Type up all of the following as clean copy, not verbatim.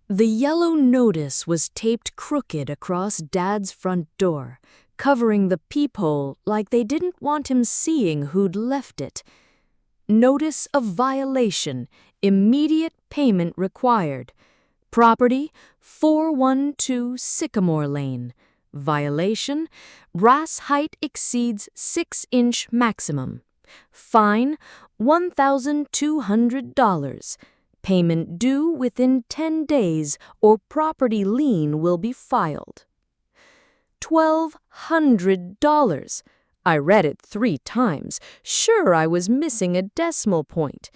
The yellow notice was taped crooked across Dad's front door, covering the peephole like they didn't want him seeing who'd left it. Notice of violation, immediate payment required. Property, 412 Sycamore Lane. Violation, brass height exceeds 6-inch maximum. Fine, $1,200. Payment due within 10 days or property lien will be filed. $1,200. I read it 3 times, sure I was missing a decimal point.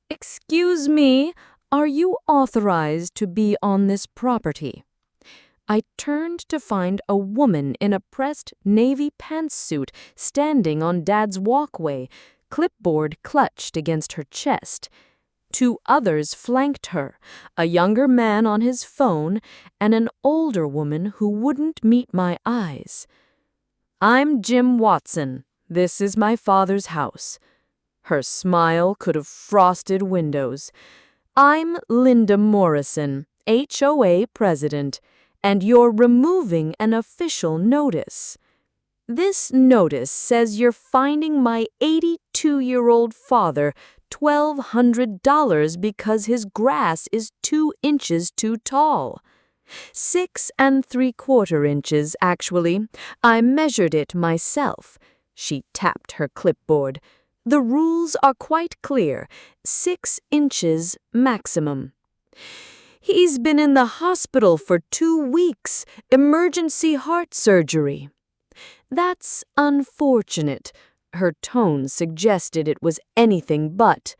Excuse me, are you authorized to be on this property? I turned to find a woman in a pressed navy pantsuit standing on Dad's walkway, clipboard clutched against her chest. 2 others flanked her, a younger man on his phone and an older woman who wouldn't meet my eyes. I'm Jim Watson. This is my father's house. Her smile could have frosted windows. I'm Linda Morrison, HOA president, and you're removing an official notice. This notice says you're finding my 82-year-old father $1,200 because his grass is 2 inches too tall. 6 3/4 inches, actually. I measured it myself. She tapped her clipboard. The rules are quite clear. 6 inches maximum. He's been in the hospital for 2 weeks, emergency heart surgery. That's unfortunate. Her tone suggested it was anything but.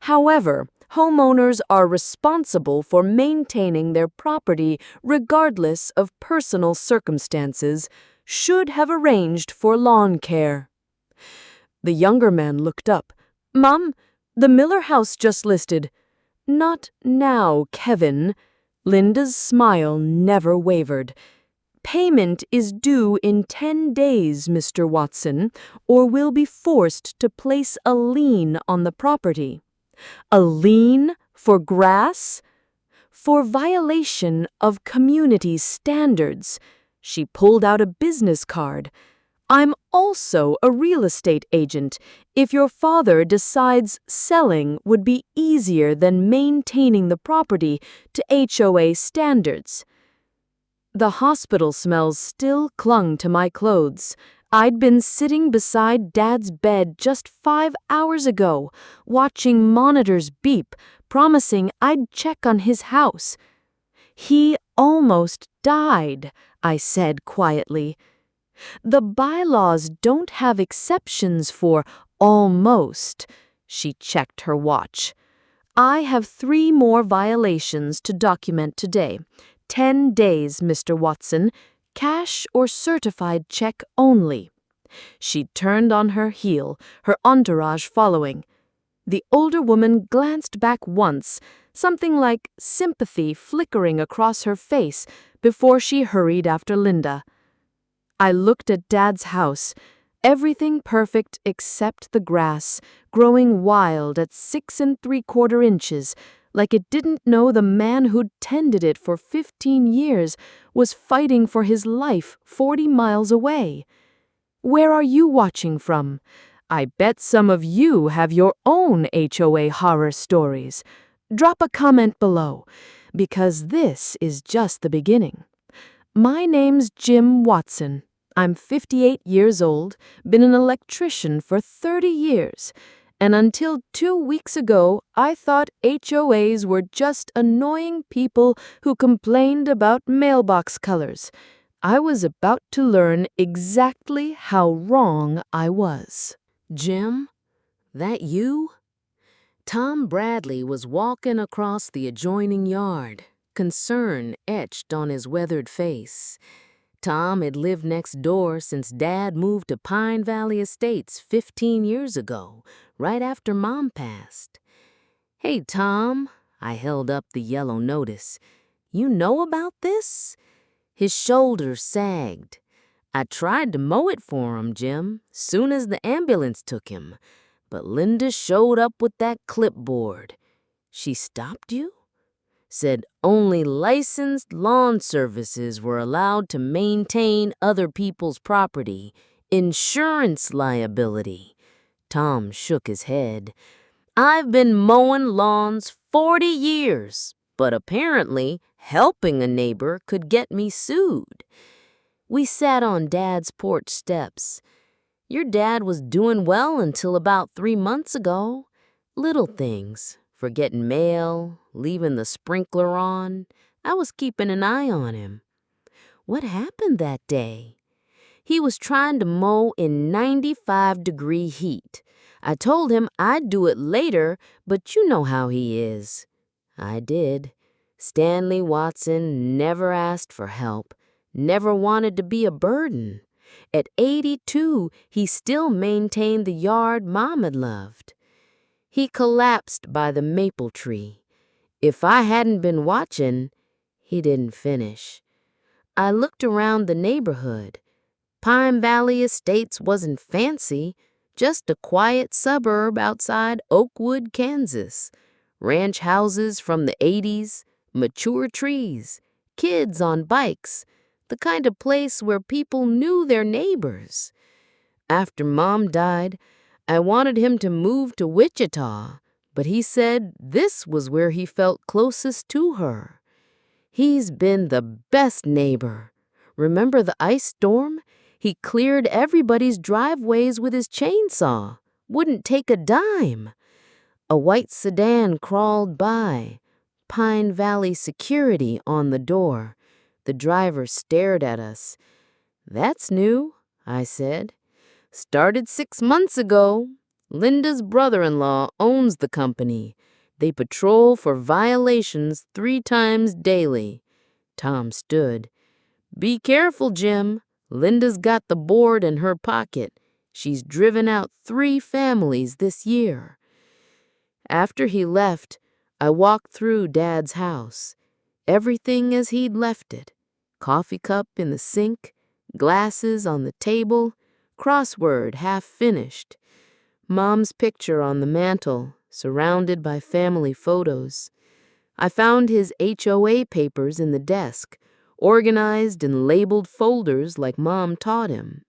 However, homeowners are responsible for maintaining their property regardless of personal circumstances, should have arranged for lawn care. The younger man looked up. Mom, the Miller house just listed. Not now, Kevin. Linda's smile never wavered. Payment is due in 10 days, Mr. Watson, or we'll be forced to place a lien on the property. A lien for grass? For violation of community standards. She pulled out a business card. I'm also a real estate agent. If your father decides selling would be easier than maintaining the property to HOA standards. The hospital smells still clung to my clothes. I'd been sitting beside Dad's bed just 5 hours ago, watching monitors beep, promising I'd check on his house. He almost died, I said quietly. The bylaws don't have exceptions for almost. She checked her watch. I have 3 more violations to document today. 10 days, Mr. Watson. Cash or certified check only. She turned on her heel, her entourage following. The older woman glanced back once, something like sympathy flickering across her face before she hurried after Linda. I looked at Dad's house, everything perfect except the grass, growing wild at 6 3/4 inches, like it didn't know the man who'd tended it for 15 years was fighting for his life 40 miles away. Where are you watching from? I bet some of you have your own HOA horror stories. Drop a comment below, because this is just the beginning. My name's Jim Watson. I'm 58 years old, been an electrician for 30 years, and until 2 weeks ago, I thought HOAs were just annoying people who complained about mailbox colors. I was about to learn exactly how wrong I was. Jim, that you? Tom Bradley was walking across the adjoining yard, concern etched on his weathered face. Tom had lived next door since Dad moved to Pine Valley Estates 15 years ago, right after Mom passed. Hey, Tom, I held up the yellow notice. You know about this? His shoulders sagged. I tried to mow it for him, Jim, soon as the ambulance took him. But Linda showed up with that clipboard. She stopped you? said only licensed lawn services were allowed to maintain other people's property. Insurance liability. Tom shook his head. I've been mowing lawns 40 years, but apparently helping a neighbor could get me sued. We sat on Dad's porch steps. Your dad was doing well until about 3 months ago. Little things, forgetting mail, leaving the sprinkler on. I was keeping an eye on him. What happened that day? He was trying to mow in 95-degree heat. I told him I'd do it later, but you know how he is. I did. Stanley Watson never asked for help, never wanted to be a burden. At 82, he still maintained the yard Mom had loved. He collapsed by the maple tree. If I hadn't been watching, he didn't finish. I looked around the neighborhood. Pine Valley Estates wasn't fancy, just a quiet suburb outside Oakwood, Kansas. Ranch houses from the 80s, mature trees, kids on bikes, the kind of place where people knew their neighbors. After Mom died, I wanted him to move to Wichita, but he said this was where he felt closest to her. He's been the best neighbor. Remember the ice storm? He cleared everybody's driveways with his chainsaw. Wouldn't take a dime. A white sedan crawled by. Pine Valley Security on the door. The driver stared at us. That's new, I said. Started 6 months ago. Linda's brother-in-law owns the company. They patrol for violations 3 times daily. Tom stood. Be careful, Jim. Linda's got the board in her pocket. She's driven out 3 families this year. After he left, I walked through Dad's house. Everything as he'd left it. Coffee cup in the sink, glasses on the table, crossword half finished. Mom's picture on the mantel, surrounded by family photos. I found his HOA papers in the desk, organized in labeled folders like Mom taught him.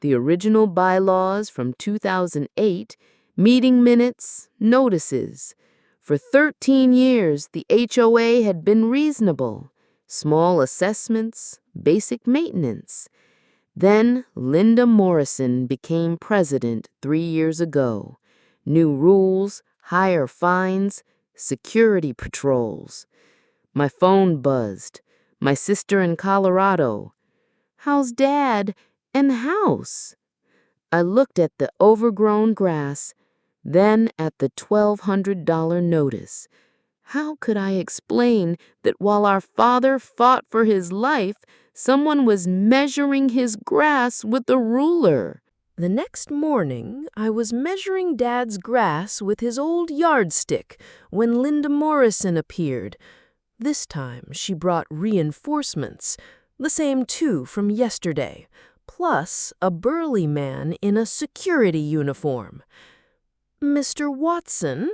The original bylaws from 2008, meeting minutes, notices. For 13 years, the HOA had been reasonable. Small assessments, basic maintenance. Then Linda Morrison became president 3 years ago. New rules, higher fines, security patrols. My phone buzzed. My sister in Colorado. How's Dad and house? I looked at the overgrown grass, then at the $1,200 notice. How could I explain that while our father fought for his life, someone was measuring his grass with a ruler? The next morning, I was measuring Dad's grass with his old yardstick when Linda Morrison appeared. This time, she brought reinforcements, the same 2 from yesterday, plus a burly man in a security uniform. Mr. Watson,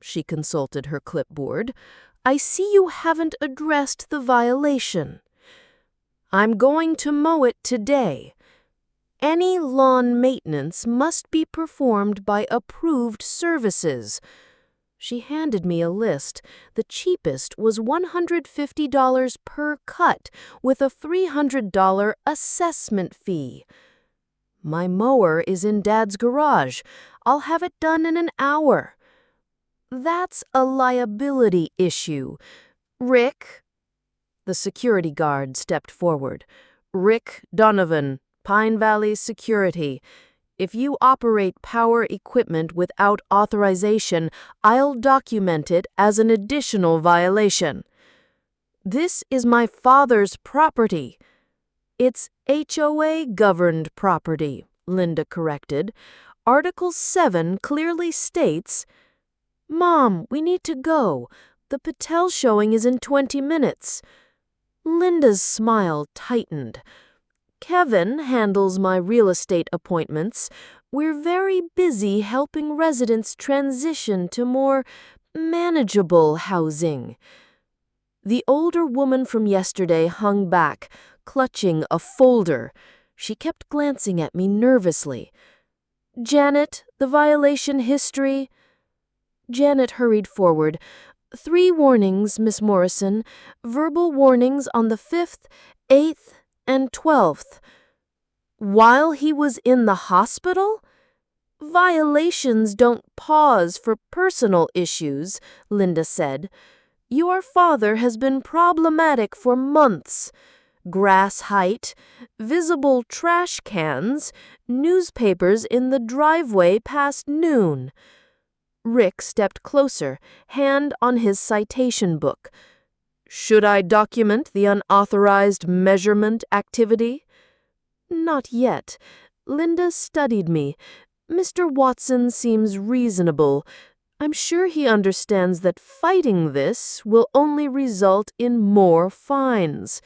she consulted her clipboard, I see you haven't addressed the violation. I'm going to mow it today. Any lawn maintenance must be performed by approved services. She handed me a list. The cheapest was $150 per cut, with a $300 assessment fee. My mower is in Dad's garage. I'll have it done in an hour. That's a liability issue. Rick, the security guard stepped forward. Rick Donovan, Pine Valley Security. If you operate power equipment without authorization, I'll document it as an additional violation. This is my father's property. It's HOA-governed property, Linda corrected. Article 7 clearly states, Mom, we need to go. The Patel showing is in 20 minutes. Linda's smile tightened. Kevin handles my real estate appointments. We're very busy helping residents transition to more manageable housing. The older woman from yesterday hung back, clutching a folder. She kept glancing at me nervously. "Janet, the violation history." Janet hurried forward. "3 warnings, Miss Morrison. Verbal warnings on the 5th, 8th, and 12th. While he was in the hospital? Violations don't pause for personal issues," Linda said. "Your father has been problematic for months. Grass height, visible trash cans, newspapers in the driveway past noon." Rick stepped closer, hand on his citation book. "Should I document the unauthorized measurement activity?" "Not yet." Linda studied me. "Mr. Watson seems reasonable. I'm sure he understands that fighting this will only result in more fines.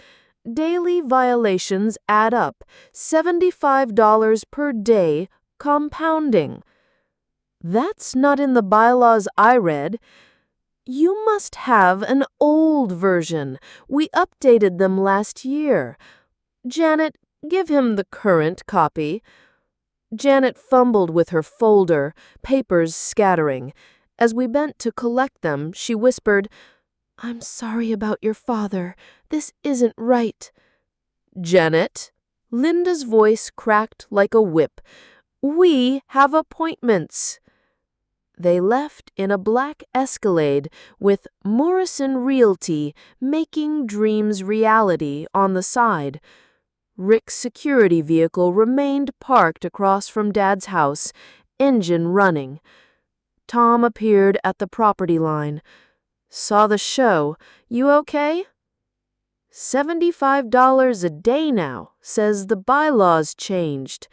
Daily violations add up, $75 per day, compounding." "That's not in the bylaws I read." "You must have an old version. We updated them last year. Janet, give him the current copy." Janet fumbled with her folder, papers scattering. As we bent to collect them, she whispered, "I'm sorry about your father. This isn't right." "Janet," Linda's voice cracked like a whip, "we have appointments." They left in a black Escalade with Morrison Realty making dreams reality on the side. Rick's security vehicle remained parked across from Dad's house, engine running. Tom appeared at the property line. "Saw the show. You okay?" $75 a day now, says the bylaws changed.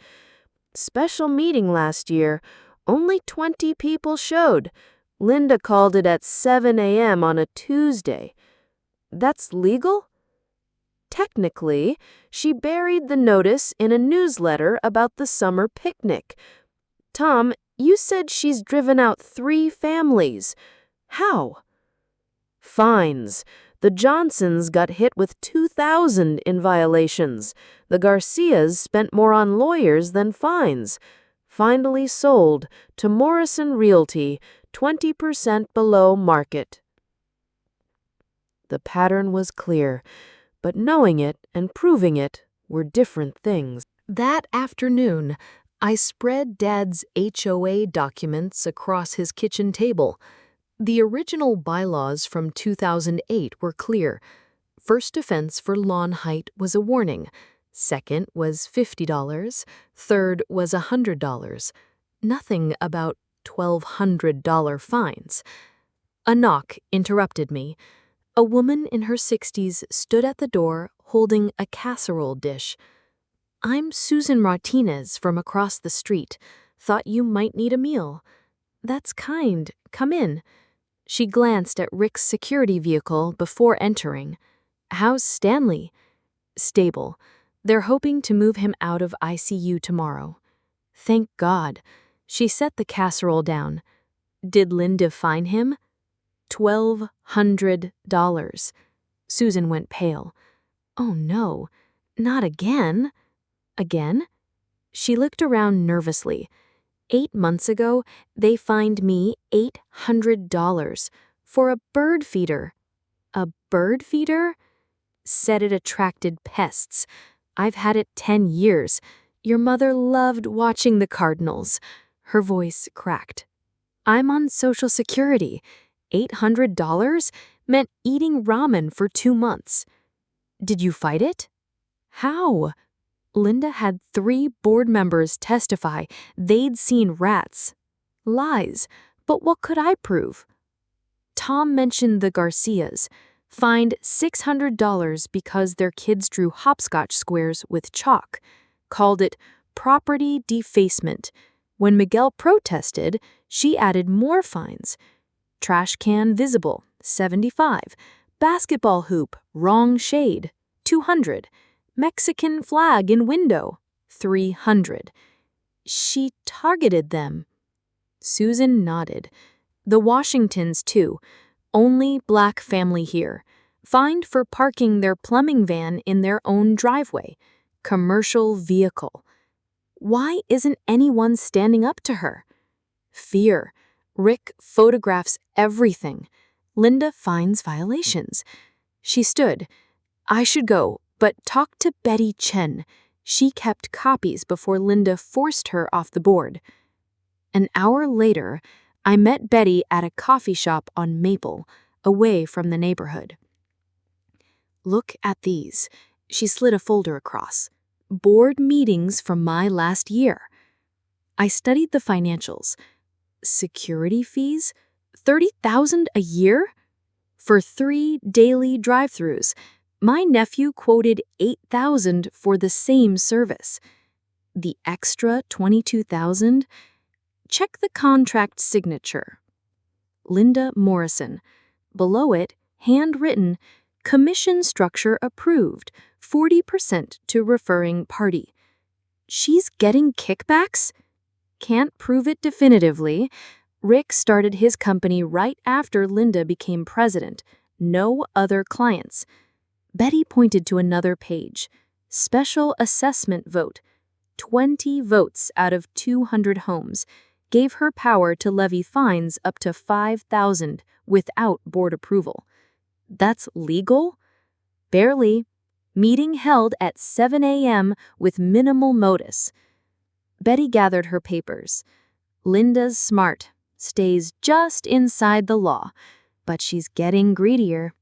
Special meeting last year. Only 20 people showed. Linda called it at 7 a.m. on a Tuesday. That's legal? Technically, she buried the notice in a newsletter about the summer picnic. "Tom, you said she's driven out 3 families. How?" "Fines. The Johnsons got hit with 2,000 in violations. The Garcias spent more on lawyers than fines. Finally sold to Morrison Realty, 20% below market." The pattern was clear, but knowing it and proving it were different things. That afternoon, I spread Dad's HOA documents across his kitchen table. The original bylaws from 2008 were clear. First offense for lawn height was a warning. Second was $50. Third was $100. Nothing about $1,200 fines. A knock interrupted me. A woman in her 60s stood at the door holding a casserole dish. "I'm Susan Martinez from across the street. Thought you might need a meal." "That's kind. Come in." She glanced at Rick's security vehicle before entering. "How's Stanley?" "Stable. They're hoping to move him out of ICU tomorrow." "Thank God." She set the casserole down. "Did Linda find him?" $1,200. Susan went pale. "Oh no, not again." "Again?" She looked around nervously. 8 months ago, they fined me $800 for a bird feeder. "A bird feeder?" "Said it attracted pests. I've had it 10 years. Your mother loved watching the Cardinals." Her voice cracked. "I'm on Social Security. $800 meant eating ramen for 2 months. Did you fight it?" "How?" Linda had 3 board members testify they'd seen rats. Lies, but what could I prove? Tom mentioned the Garcias, fined $600 because their kids drew hopscotch squares with chalk, called it property defacement. When Miguel protested, she added more fines. Trash can visible, 75. Basketball hoop, wrong shade, 200. Mexican flag in window, 300. She targeted them. Susan nodded. The Washingtons, too. Only black family here. fined for parking their plumbing van in their own driveway. Commercial vehicle. Why isn't anyone standing up to her? Fear. Rick photographs everything. Linda finds violations. She stood. I should go, but talk to Betty Chen. She kept copies before Linda forced her off the board. An hour later, I met Betty at a coffee shop on Maple, away from the neighborhood. Look at these. She slid a folder across. Board meetings from my last year. I studied the financials. Security fees? $30,000 a year? For 3 daily drive-thrus. My nephew quoted $8,000 for the same service. The extra $22,000? Check the contract signature. Linda Morrison. Below it, handwritten, commission structure approved, 40% to referring party. She's getting kickbacks? Can't prove it definitively. Rick started his company right after Linda became president. No other clients. Betty pointed to another page. Special assessment vote. 20 votes out of 200 homes gave her power to levy fines up to $5,000 without board approval. That's legal? Barely. Meeting held at 7 a.m. with minimal notice. Betty gathered her papers. Linda's smart, stays just inside the law, but she's getting greedier.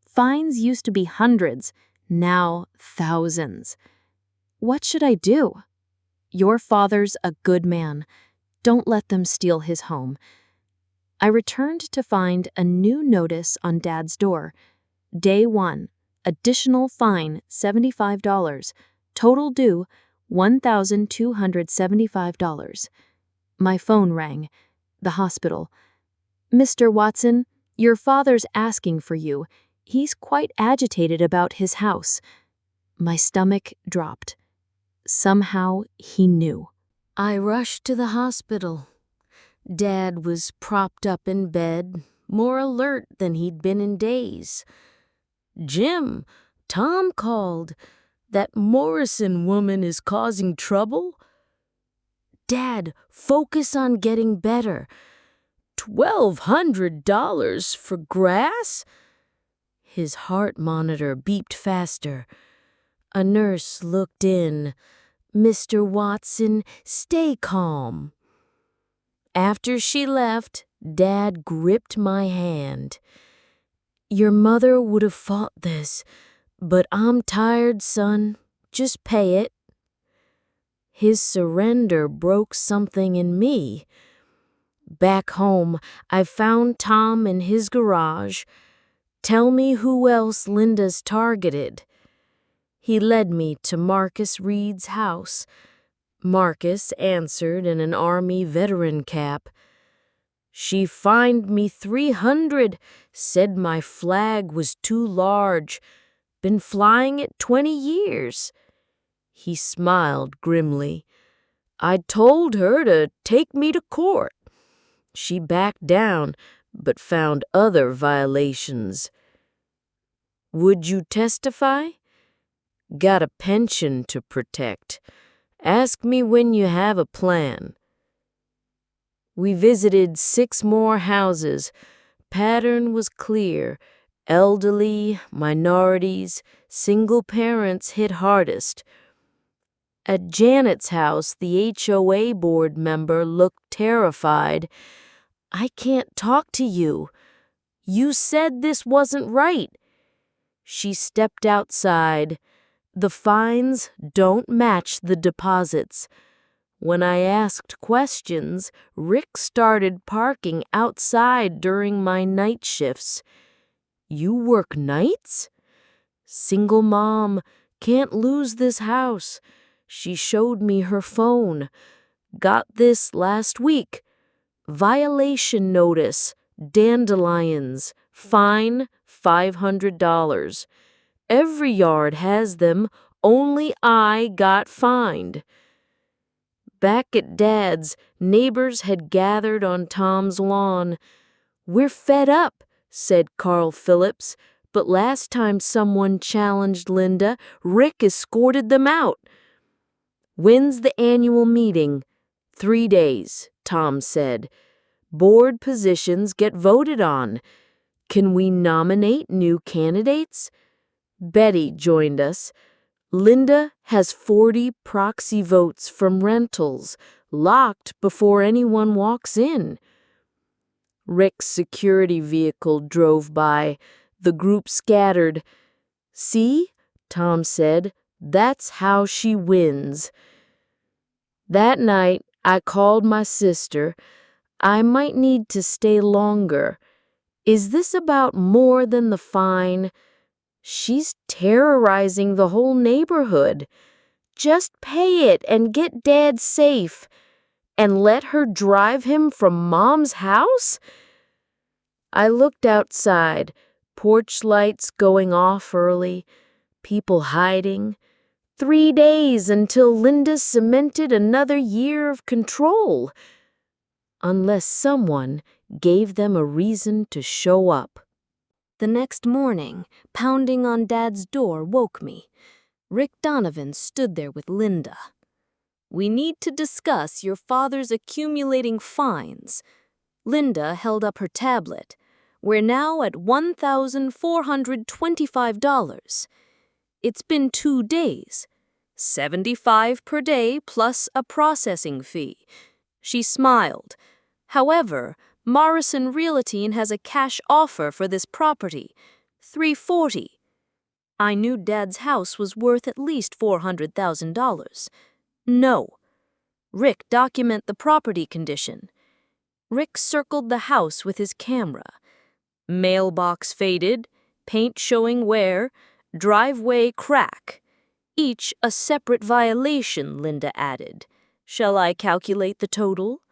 Fines used to be hundreds, now thousands. What should I do? Your father's a good man. Don't let them steal his home. I returned to find a new notice on Dad's door. Day 1. Additional fine, $75. Total due, $1,275. My phone rang. The hospital. Mr. Watson, your father's asking for you. He's quite agitated about his house. My stomach dropped. Somehow he knew. I rushed to the hospital. Dad was propped up in bed, more alert than he'd been in days. Jim, Tom called. That Morrison woman is causing trouble? Dad, focus on getting better. $1,200 for grass? His heart monitor beeped faster. A nurse looked in. Mr. Watson, stay calm. After she left, Dad gripped my hand. Your mother would have fought this, but I'm tired, son. Just pay it. His surrender broke something in me. Back home, I found Tom in his garage. Tell me who else Linda's targeted. He led me to Marcus Reed's house. Marcus answered in an Army veteran cap. She fined me $300, said my flag was too large. Been flying it 20 years. He smiled grimly. I told her to take me to court. She backed down, but found other violations. Would you testify? Got a pension to protect. Ask me when you have a plan. We visited 6 more houses. Pattern was clear. Elderly, minorities, single parents hit hardest. At Janet's house, the HOA board member looked terrified. I can't talk to you. You said this wasn't right. She stepped outside. The fines don't match the deposits. When I asked questions, Rick started parking outside during my night shifts. You work nights? Single mom, can't lose this house. She showed me her phone. Got this last week. Violation notice, dandelions, fine $500. Every yard has them, only I got fined. Back at Dad's, neighbors had gathered on Tom's lawn. We're fed up, said Carl Phillips. But last time someone challenged Linda, Rick escorted them out. When's the annual meeting? 3 days, Tom said. Board positions get voted on. Can we nominate new candidates? Betty joined us. Linda has 40 proxy votes from rentals, locked before anyone walks in. Rick's security vehicle drove by. The group scattered. See, Tom said, that's how she wins. That night, I called my sister. I might need to stay longer. Is this about more than the fine? She's terrorizing the whole neighborhood. Just pay it and get Dad safe. And let her drive him from Mom's house? I looked outside, porch lights going off early, people hiding. 3 days until Linda cemented another year of control. Unless someone gave them a reason to show up. The next morning, pounding on Dad's door woke me. Rick Donovan stood there with Linda. "We need to discuss your father's accumulating fines." Linda held up her tablet. "We're now at $1,425. It's been 2 days. $75 per day plus a processing fee." She smiled. "However, Morrison Realty has a cash offer for this property, $340. I knew Dad's house was worth at least $400,000. No. Rick, document the property condition." Rick circled the house with his camera. Mailbox faded, paint showing wear, driveway crack. Each a separate violation, Linda added. "Shall I calculate the total?"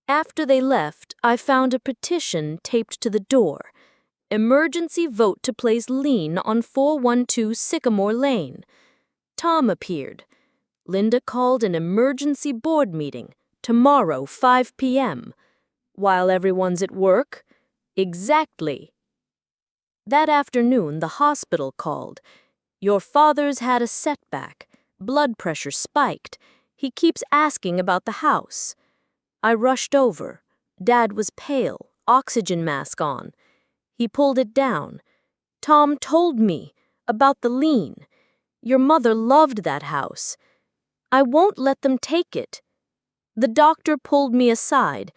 After they left, I found a petition taped to the door. "Emergency vote to place lien on 412 Sycamore Lane." Tom appeared. "Linda called an emergency board meeting, tomorrow, 5 p.m. While everyone's at work?" "Exactly." That afternoon, the hospital called. "Your father's had a setback. Blood pressure spiked. He keeps asking about the house." I rushed over. Dad was pale, oxygen mask on. He pulled it down. "Tom told me about the lien. Your mother loved that house. I won't let them take it." The doctor pulled me aside.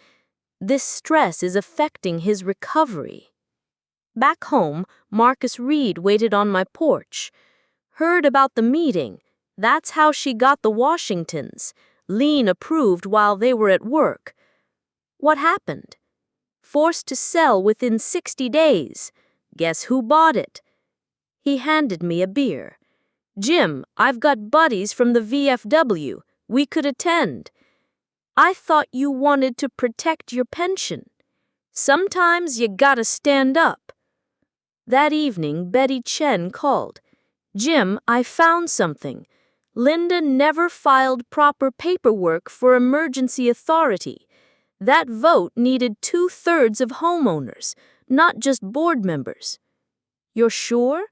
"This stress is affecting his recovery." Back home, Marcus Reed waited on my porch. "Heard about the meeting. That's how she got the Washingtons. Lien approved while they were at work." "What happened?" "Forced to sell within 60 days. Guess who bought it?" He handed me a beer. "Jim, I've got buddies from the VFW. We could attend." "I thought you wanted to protect your pension. Sometimes you gotta stand up." That evening, Betty Chen called. "Jim, I found something. Linda never filed proper paperwork for emergency authority. That vote needed 2/3 of homeowners, not just board members." "You're sure?"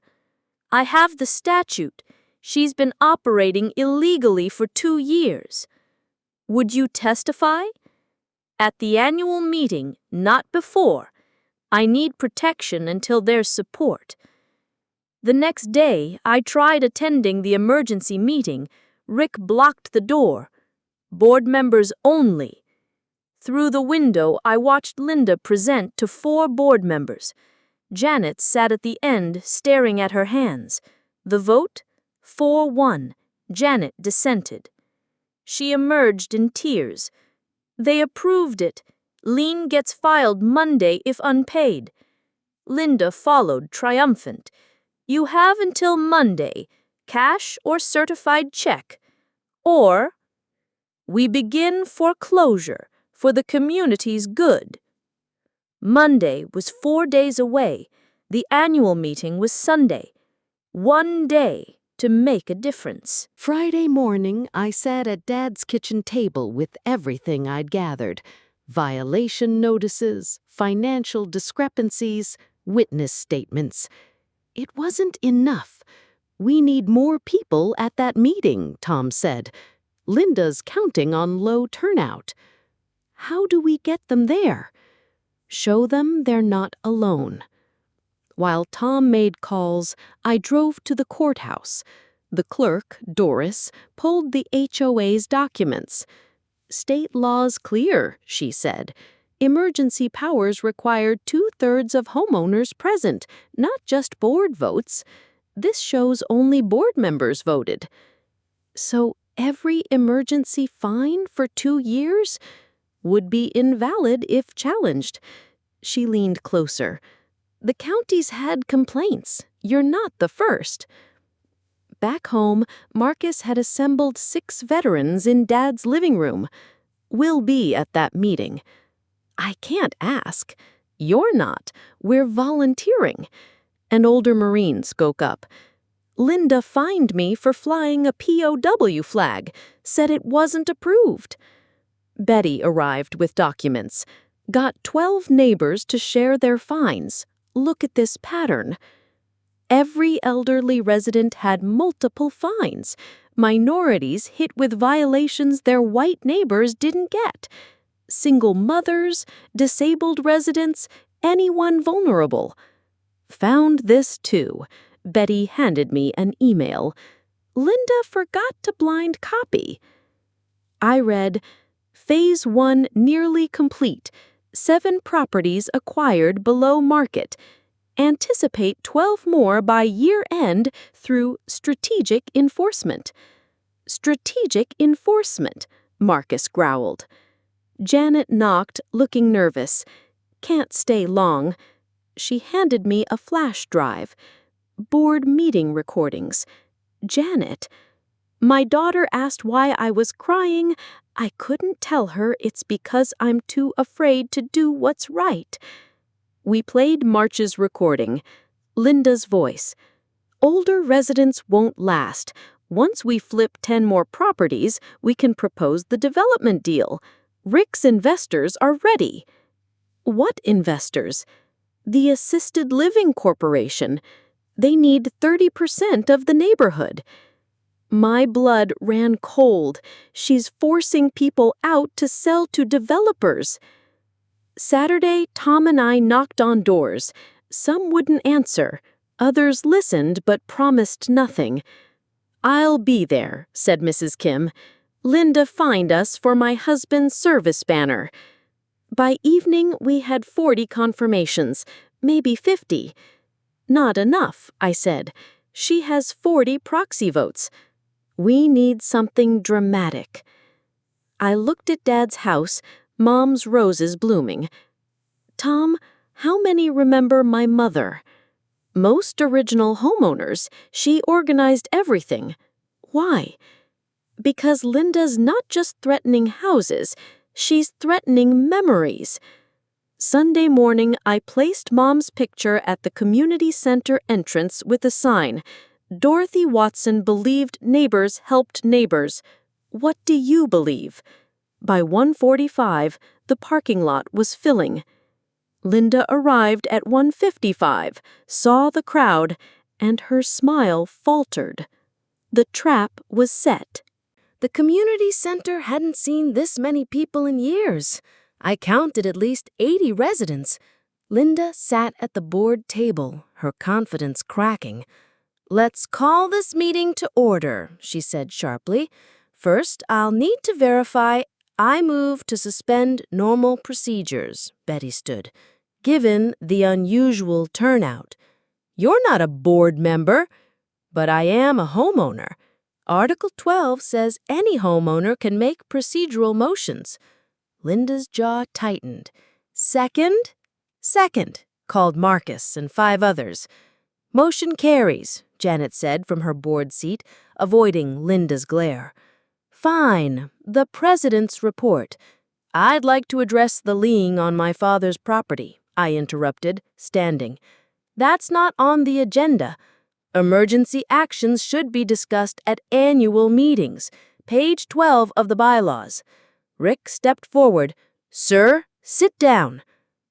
"I have the statute. She's been operating illegally for 2 years." "Would you testify?" "At the annual meeting, not before. I need protection until there's support." The next day, I tried attending the emergency meeting. Rick blocked the door. "Board members only." Through the window, I watched Linda present to 4 board members. Janet sat at the end, staring at her hands. The vote? 4-1. Janet dissented. She emerged in tears. "They approved it. Lien gets filed Monday if unpaid." Linda followed, triumphant. "You have until Monday, cash or certified check. Or we begin foreclosure for the community's good." Monday was 4 days away. The annual meeting was Sunday. 1 day to make a difference. Friday morning, I sat at Dad's kitchen table with everything I'd gathered. Violation notices, financial discrepancies, witness statements. It wasn't enough. "We need more people at that meeting," Tom said. "Linda's counting on low turnout." "How do we get them there?" "Show them they're not alone." While Tom made calls, I drove to the courthouse. The clerk, Doris, pulled the HOA's documents. "State law's clear," she said. "Emergency powers require 2/3 of homeowners present, not just board votes. This shows only board members voted." "So every emergency fine for 2 years would be invalid if challenged." She leaned closer. "The county's had complaints. You're not the first." Back home, Marcus had assembled 6 veterans in Dad's living room. "We'll be at that meeting." "I can't ask." "You're not. We're volunteering." An older Marine spoke up. "Linda fined me for flying a POW flag, said it wasn't approved." Betty arrived with documents. "Got 12 neighbors to share their fines. Look at this pattern." Every elderly resident had multiple fines. Minorities hit with violations their white neighbors didn't get. Single mothers, disabled residents, anyone vulnerable. "Found this too." Betty handed me an email. "Linda forgot to blind copy." I read, "Phase 1 nearly complete. 7 properties acquired below market. Anticipate 12 more by year-end through strategic enforcement." "Strategic enforcement," Marcus growled. Janet knocked, looking nervous. "Can't stay long." She handed me a flash drive. Board meeting recordings. "Janet." My daughter asked why I was crying. I couldn't tell her it's because I'm too afraid to do what's right. We played March's recording. Linda's voice. "Older residents won't last. Once we flip 10 more properties, we can propose the development deal. Rick's investors are ready." "What investors?" "The Assisted Living Corporation. They need 30% of the neighborhood." My blood ran cold. She's forcing people out to sell to developers. Saturday, Tom and I knocked on doors. Some wouldn't answer. Others listened but promised nothing. "I'll be there," said Mrs. Kim. "Linda fined us for my husband's service banner." By evening, we had 40 confirmations, maybe 50. "Not enough," I said. "She has 40 proxy votes. We need something dramatic." I looked at Dad's house, Mom's roses blooming. "Tom, how many remember my mother?" "Most original homeowners. She organized everything." "Why?" "Because Linda's not just threatening houses, she's threatening memories." Sunday morning, I placed Mom's picture at the community center entrance with a sign. "Dorothy Watson believed neighbors helped neighbors. What do you believe?" By 1:45, the parking lot was filling. Linda arrived at 1:55, saw the crowd, and her smile faltered. The trap was set. The community center hadn't seen this many people in years. I counted at least 80 residents. Linda sat at the board table, her confidence cracking. "Let's call this meeting to order," she said sharply. "First, I'll need to verify." "I move to suspend normal procedures," Betty stood, "given the unusual turnout." "You're not a board member." "But I am a homeowner. Article 12 says any homeowner can make procedural motions." Linda's jaw tightened. "Second?" "Second," called Marcus and 5 others. "Motion carries," Janet said from her board seat, avoiding Linda's glare. "Fine. The president's report." "I'd like to address the lien on my father's property," I interrupted, standing. "That's not on the agenda. Emergency actions should be discussed at annual meetings. Page 12 of the bylaws." Rick stepped forward. "Sir, sit down."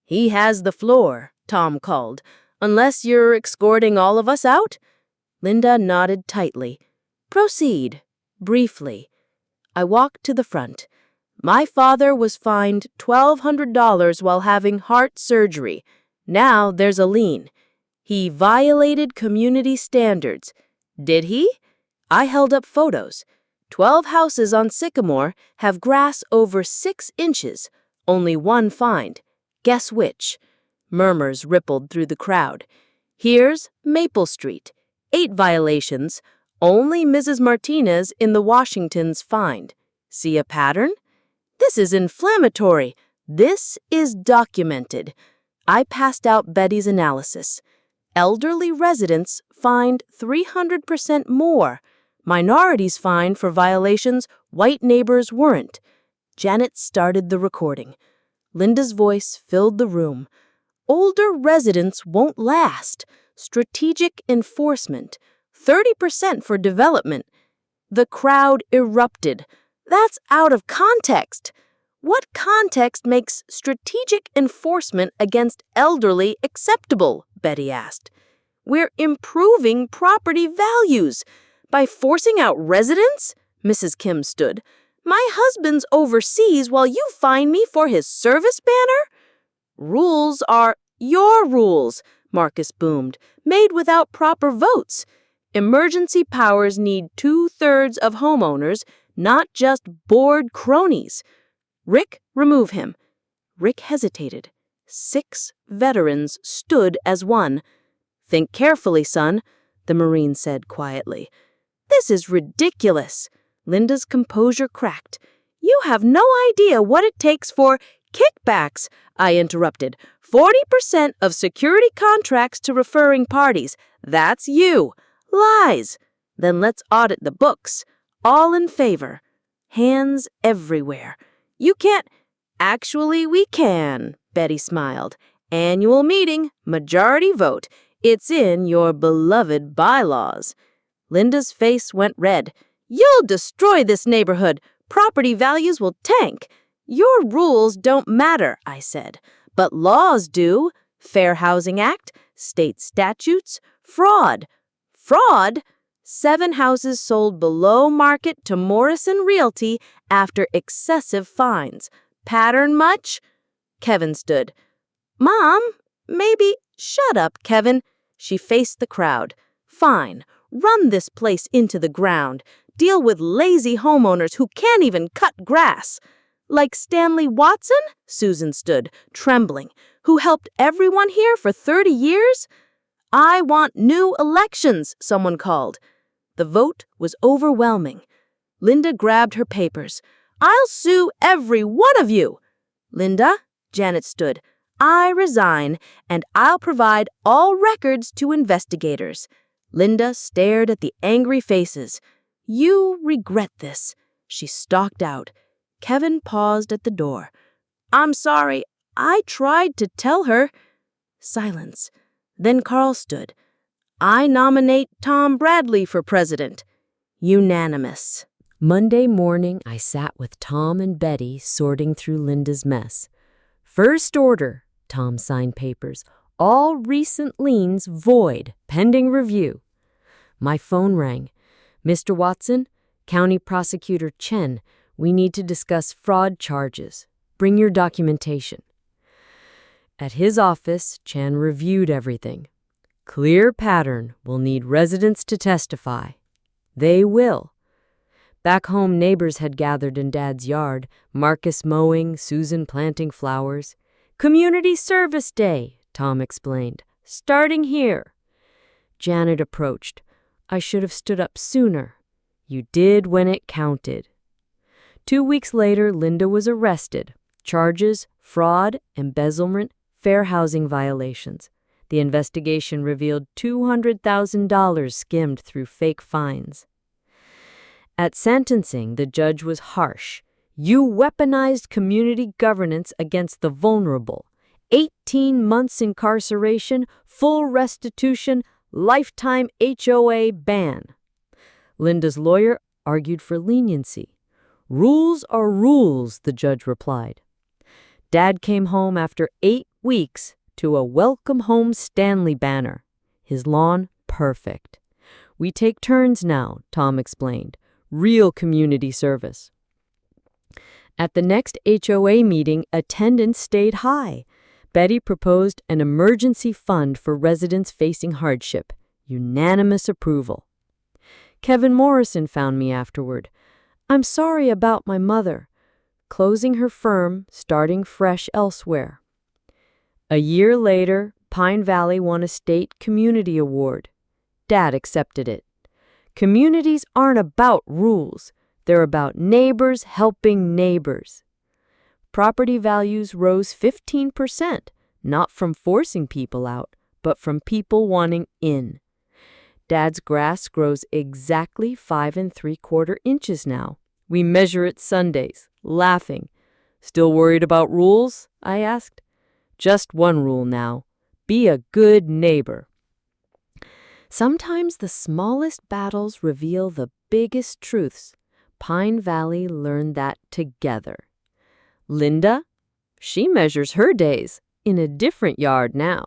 "He has the floor," Tom called. Unless you're escorting all of us out? Linda nodded tightly. Proceed, briefly. I walked to the front. My father was fined $1,200 while having heart surgery. Now there's a lien. He violated community standards. Did he? I held up photos. 12 houses on Sycamore have grass over 6 inches. Only one fined. Guess which? Murmurs rippled through the crowd. Here's Maple Street. 8 violations. Only Mrs. Martinez in the Washingtons fined. See a pattern? This is inflammatory. This is documented. I passed out Betty's analysis. Elderly residents fined 300% more. Minorities fined for violations white neighbors weren't. Janet started the recording. Linda's voice filled the room. Older residents won't last. Strategic enforcement. 30% for development. The crowd erupted. That's out of context. What context makes strategic enforcement against elderly acceptable? Betty asked. We're improving property values. By forcing out residents? Mrs. Kim stood. My husband's overseas while you fine me for his service banner? Rules are your rules, Marcus boomed, made without proper votes. Emergency powers need 2/3 of homeowners, not just bored cronies. Rick, remove him. Rick hesitated. 6 veterans stood as one. Think carefully, son, the Marine said quietly. This is ridiculous. Linda's composure cracked. You have no idea what it takes for kickbacks, I interrupted. 40% of security contracts to referring parties. That's you. Lies. Then let's audit the books. All in favor. Hands everywhere. You can't. Actually, we can, Betty smiled. Annual meeting, majority vote. It's in your beloved bylaws. Linda's face went red. You'll destroy this neighborhood. Property values will tank. Your rules don't matter, I said. But laws do. Fair Housing Act, state statutes, fraud. Fraud? 7 houses sold below market to Morrison Realty after excessive fines. Pattern much? Kevin stood. Mom, maybe. Shut up, Kevin. She faced the crowd. Fine. Run this place into the ground. Deal with lazy homeowners who can't even cut grass. Like Stanley Watson? Susan stood, trembling. Who helped everyone here for 30 years? I want new elections, someone called. The vote was overwhelming. Linda grabbed her papers. I'll sue every one of you. Linda, Janet stood. I resign, and I'll provide all records to investigators. Linda stared at the angry faces. You regret this. She stalked out. Kevin paused at the door. I'm sorry. I tried to tell her. Silence. Then Carl stood. I nominate Tom Bradley for president. Unanimous. Monday morning, I sat with Tom and Betty sorting through Linda's mess. First order, Tom signed papers. All recent liens void, pending review. My phone rang. Mr. Watson, County Prosecutor Chen, we need to discuss fraud charges. Bring your documentation. At his office, Chen reviewed everything. Clear pattern. We'll need residents to testify. They will. Back home, neighbors had gathered in Dad's yard, Marcus mowing, Susan planting flowers. Community Service Day, Tom explained, starting here. Janet approached. I should have stood up sooner. You did when it counted. 2 weeks later, Linda was arrested. Charges, fraud, embezzlement, fair housing violations. The investigation revealed $200,000 skimmed through fake fines. At sentencing, the judge was harsh. You weaponized community governance against the vulnerable. 18 months incarceration, full restitution, lifetime HOA ban. Linda's lawyer argued for leniency. Rules are rules, the judge replied. Dad came home after 8 weeks to a Welcome Home Stanley banner. His lawn, perfect. We take turns now, Tom explained. Real community service. At the next HOA meeting, attendance stayed high. Betty proposed an emergency fund for residents facing hardship. Unanimous approval. Kevin Morrison found me afterward. I'm sorry about my mother. Closing her firm, starting fresh elsewhere. A year later, Pine Valley won a state community award. Dad accepted it. Communities aren't about rules. They're about neighbors helping neighbors. Property values rose 15%, not from forcing people out, but from people wanting in. Dad's grass grows exactly 5 3/4 inches now. We measure it Sundays, laughing. Still worried about rules? I asked. Just one rule now. Be a good neighbor. Sometimes the smallest battles reveal the biggest truths. Pine Valley learned that together. Linda? She measures her days in a different yard now,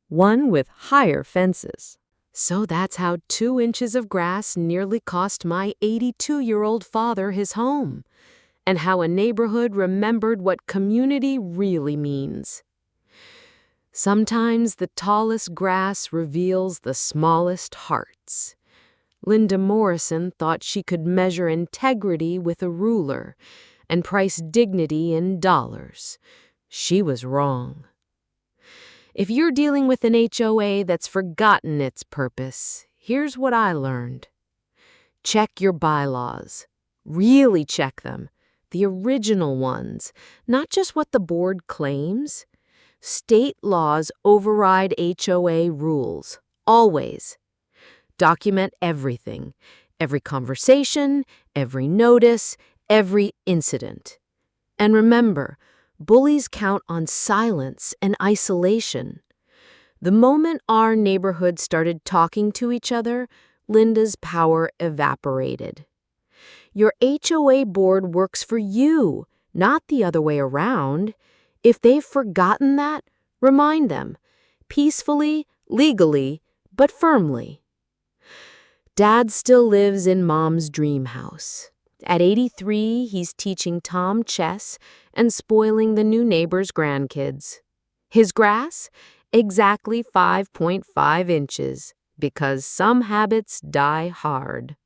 one with higher fences. So that's how 2 inches of grass nearly cost my 82-year-old father his home, and how a neighborhood remembered what community really means. Sometimes the tallest grass reveals the smallest hearts. Linda Morrison thought she could measure integrity with a ruler and price dignity in dollars. She was wrong. If you're dealing with an HOA that's forgotten its purpose, here's what I learned. Check your bylaws. Really check them. The original ones, not just what the board claims. State laws override HOA rules, always. Document everything, every conversation, every notice, every incident. And remember, bullies count on silence and isolation. The moment our neighborhood started talking to each other, Linda's power evaporated. Your HOA board works for you, not the other way around. If they've forgotten that, remind them, peacefully, legally, but firmly. Dad still lives in Mom's dream house. At 83, he's teaching Tom chess and spoiling the new neighbor's grandkids. His grass? Exactly 5.5 inches, because some habits die hard.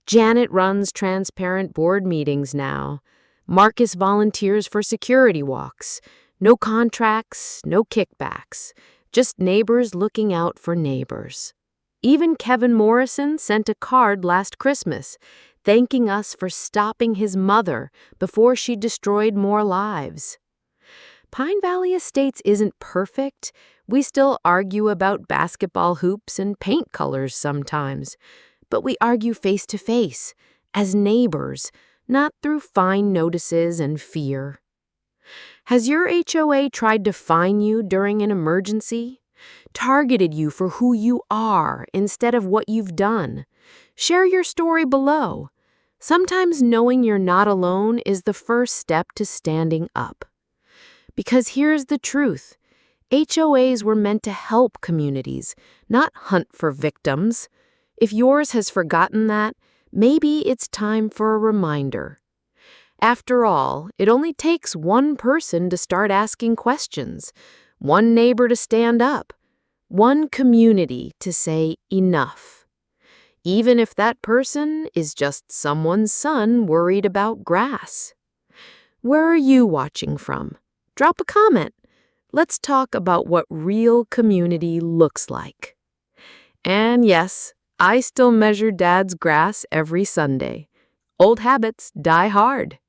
Janet runs transparent board meetings now. Marcus volunteers for security walks. No contracts, no kickbacks. Just neighbors looking out for neighbors. Even Kevin Morrison sent a card last Christmas, thanking us for stopping his mother before she destroyed more lives. Pine Valley Estates isn't perfect. We still argue about basketball hoops and paint colors sometimes. But we argue face to face, as neighbors, not through fine notices and fear. Has your HOA tried to fine you during an emergency? Targeted you for who you are instead of what you've done? Share your story below. Sometimes knowing you're not alone is the first step to standing up. Because here's the truth. HOAs were meant to help communities, not hunt for victims. If yours has forgotten that, maybe it's time for a reminder. After all, it only takes one person to start asking questions, one neighbor to stand up, one community to say enough. Even if that person is just someone's son worried about grass. Where are you watching from? Drop a comment. Let's talk about what real community looks like. And yes, I still measure Dad's grass every Sunday. Old habits die hard.